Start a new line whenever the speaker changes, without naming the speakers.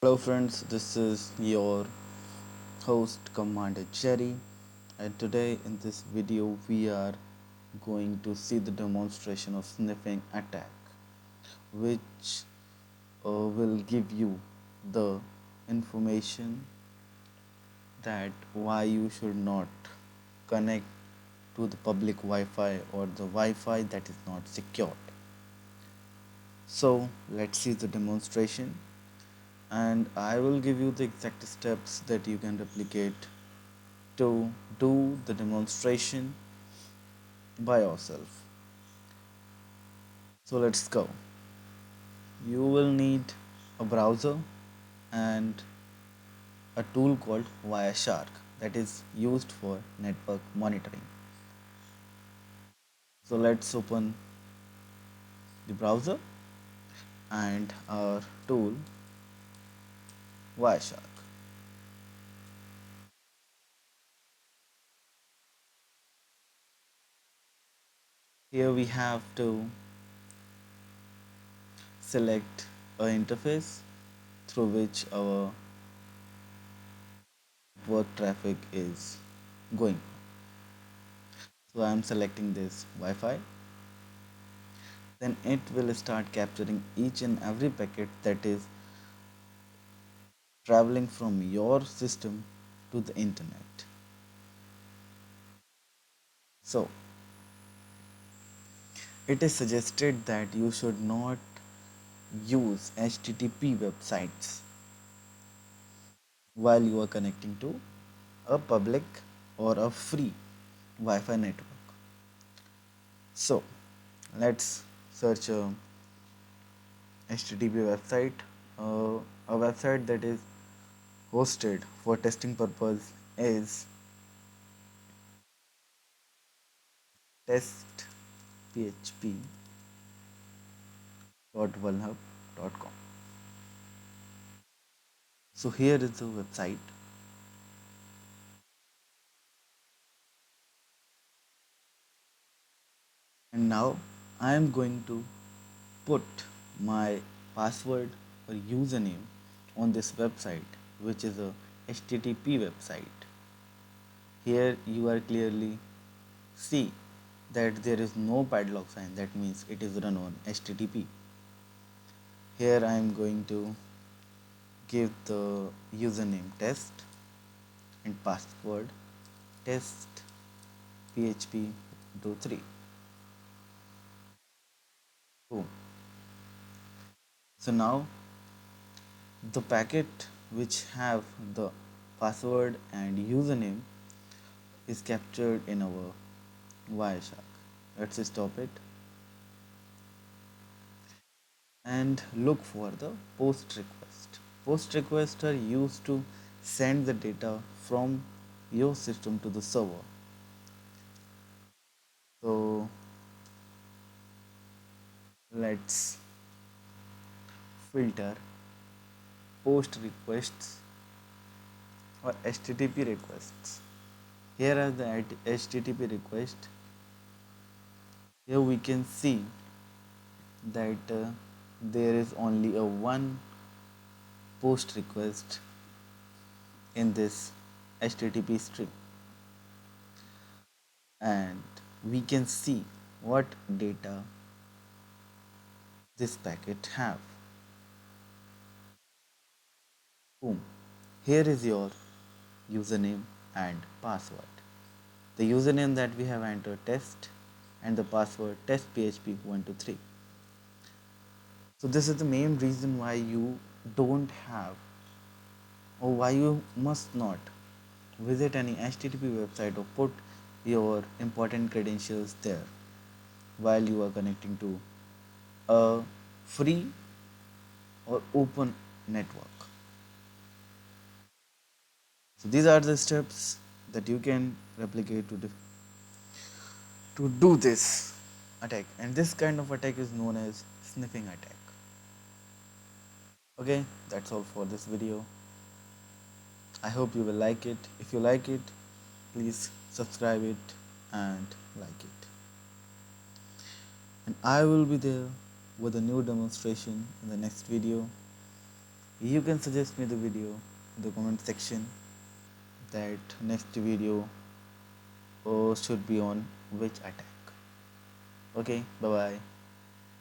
Hello friends, this is your host Commander Jerry, and today in this video we are going to see the demonstration of sniffing attack, which will give you the information that why you should not connect to the public Wi-Fi or the Wi-Fi that is not secured. So let's see the demonstration, and I will give you the exact steps that you can replicate to do the demonstration by yourself. So let's go. You will need a browser and a tool called Wireshark that is used for network monitoring. So let's open the browser and our tool Wireshark. Here we have to select an interface through which our work traffic is going. So I am selecting this Wi-Fi. Then it will start capturing each and every packet that is traveling from your system to the internet. So it is suggested that you should not use HTTP websites while you are connecting to a public or a free Wi-Fi network. So let's search a HTTP website, a website that is hosted for testing purpose is testphp.vulhub.com. So here is the website, and now I am going to put my password or username on this website, which is a HTTP website. Here you are clearly see that there is no padlock sign, that means it is run on HTTP. Here I am going to give the username test and password test php 3. Boom. So now the packet which have the password and username is captured in our Wireshark. Let's stop it and look for the post request. Post requests are used to send the data from your system to the server. So let's filter post requests or HTTP requests. Here are the HTTP requests. Here we can see that there is only a one post request in this HTTP string, and we can see what data this packet have. Boom. Here is your username and password. The username that we have entered test and the password test php 123. So this is the main reason why you don't have or why you must not visit any HTTP website or put your important credentials there while you are connecting to a free or open network. So these are the steps that you can replicate to do this attack, and this kind of attack is known as sniffing attack. Okay, that's all for this video. I hope you will like it. If you like it, please subscribe it and like it. And I will be there with a new demonstration in the next video. You can suggest me the video in the comment section that next video should be on which attack. Okay, bye bye.